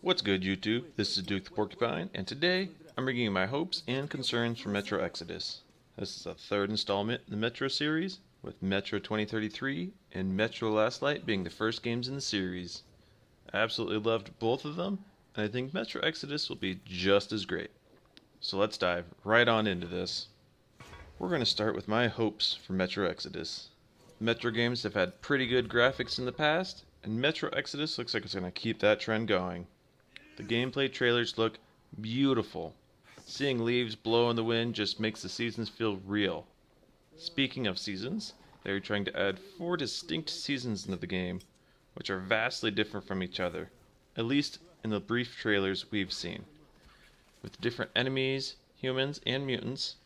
What's good, YouTube? This is Duke the Porcupine, and today I'm bringing you my hopes and concerns for Metro Exodus. This is a third installment in the Metro series, with Metro 2033 and Metro Last Light being the first games in the series. I absolutely loved both of them, and I think Metro Exodus will be just as great. So let's dive right on into this. We're going to start with my hopes for Metro Exodus. Metro games have had pretty good graphics in the past, and Metro Exodus looks like it's going to keep that trend going. The gameplay trailers look beautiful. Seeing leaves blow in the wind just makes the seasons feel real. Speaking of seasons, they are trying to add 4 distinct seasons into the game, which are vastly different from each other, at least in the brief trailers we've seen. With different enemies, humans, and mutants,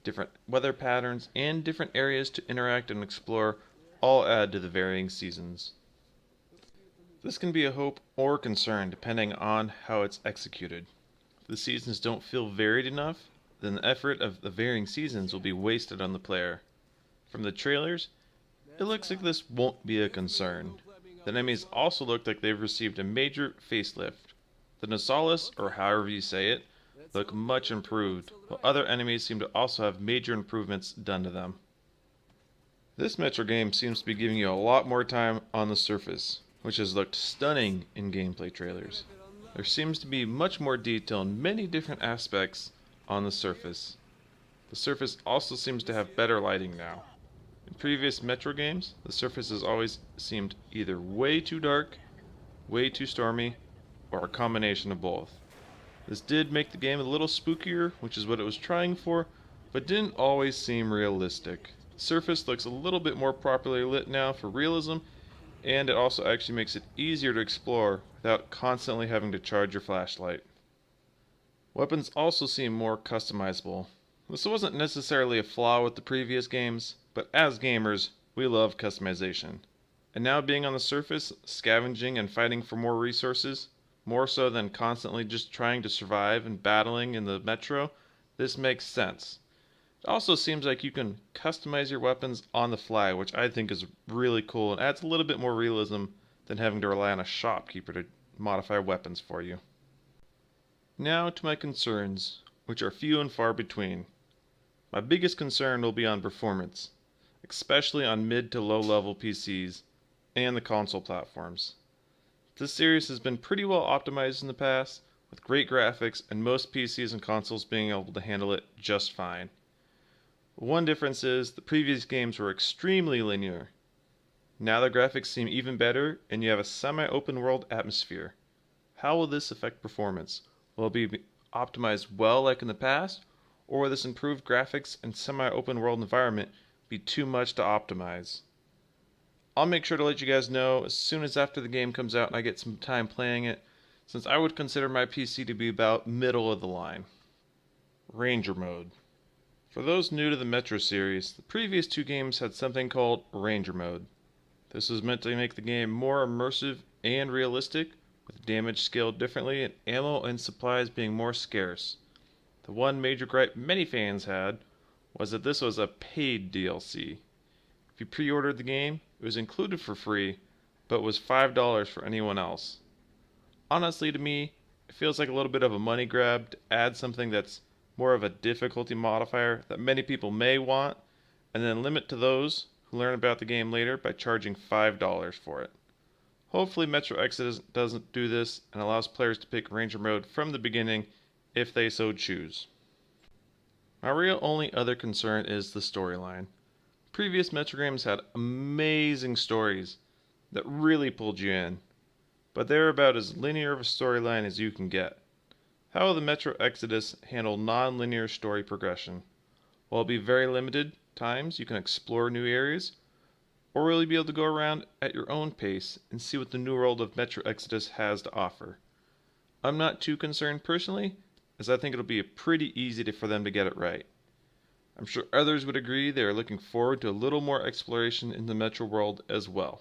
different weather patterns, and different areas to interact and explore all add to the varying seasons. This can be a hope or concern depending on how it's executed. If the seasons don't feel varied enough, then the effort of the varying seasons will be wasted on the player. From the trailers, it looks like this won't be a concern. The enemies also look like they've received a major facelift. The Nasalis, or however you say it, look much improved, while other enemies seem to also have major improvements done to them. This Metro game seems to be giving you a lot more time on the surface, which has looked stunning in gameplay trailers. There seems to be much more detail in many different aspects on the surface. The surface also seems to have better lighting now. In previous Metro games, the surface has always seemed either way too dark, way too stormy, or a combination of both. This did make the game a little spookier, which is what it was trying for, but didn't always seem realistic. The surface looks a little bit more properly lit now for realism, and it also actually makes it easier to explore without constantly having to charge your flashlight. Weapons also seem more customizable. This wasn't necessarily a flaw with the previous games, but as gamers, we love customization. And now being on the surface, scavenging and fighting for more resources, more so than constantly just trying to survive and battling in the Metro, this makes sense. It also seems like you can customize your weapons on the fly, which I think is really cool and adds a little bit more realism than having to rely on a shopkeeper to modify weapons for you. Now to my concerns, which are few and far between. My biggest concern will be on performance, especially on mid to low level PCs and the console platforms. This series has been pretty well optimized in the past, with great graphics and most PCs and consoles being able to handle it just fine. One difference is the previous games were extremely linear. Now the graphics seem even better and you have a semi-open world atmosphere. How will this affect performance? Will it be optimized well like in the past, or will this improved graphics and semi-open world environment be too much to optimize? I'll make sure to let you guys know as soon as after the game comes out and I get some time playing it, since I would consider my PC to be about middle of the line. Ranger Mode. For those new to the Metro series, the previous 2 games had something called Ranger Mode. This was meant to make the game more immersive and realistic, with damage scaled differently and ammo and supplies being more scarce. The one major gripe many fans had was that this was a paid DLC. If you pre-ordered the game, it was included for free, but was $5 for anyone else. Honestly, to me, it feels like a little bit of a money grab to add something that's more of a difficulty modifier that many people may want, and then limit to those who learn about the game later by charging $5 for it. Hopefully Metro Exodus doesn't do this and allows players to pick Ranger Mode from the beginning if they so choose. My real only other concern is the storyline. Previous Metro games had amazing stories that really pulled you in, but they're about as linear of a storyline as you can get. How will the Metro Exodus handle non-linear story progression? Will it be very limited times you can explore new areas, or will you be able to go around at your own pace and see what the new world of Metro Exodus has to offer? I'm not too concerned personally, as I think it'll be pretty easy for them to get it right. I'm sure others would agree they are looking forward to a little more exploration in the Metro world as well.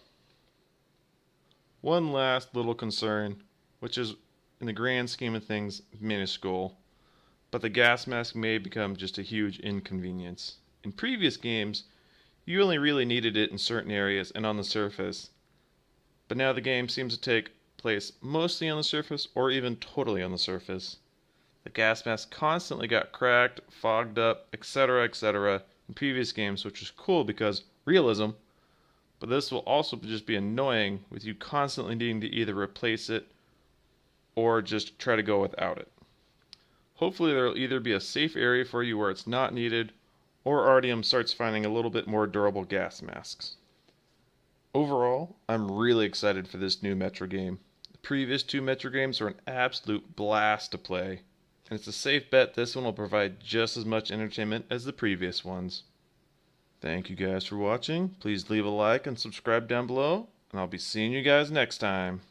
One last little concern, which is in the grand scheme of things minuscule, but the gas mask may become just a huge inconvenience. In previous games, you only really needed it in certain areas and on the surface, but now the game seems to take place mostly on the surface or even totally on the surface. The gas mask constantly got cracked, fogged up, etc. in previous games, which is cool because realism, but this will also just be annoying with you constantly needing to either replace it or just try to go without it. Hopefully there will either be a safe area for you where it's not needed, or Artyom starts finding a little bit more durable gas masks. Overall, I'm really excited for this new Metro game. The previous two Metro games were an absolute blast to play, and it's a safe bet this one will provide just as much entertainment as the previous ones. Thank you guys for watching. Please leave a like and subscribe down below, and I'll be seeing you guys next time.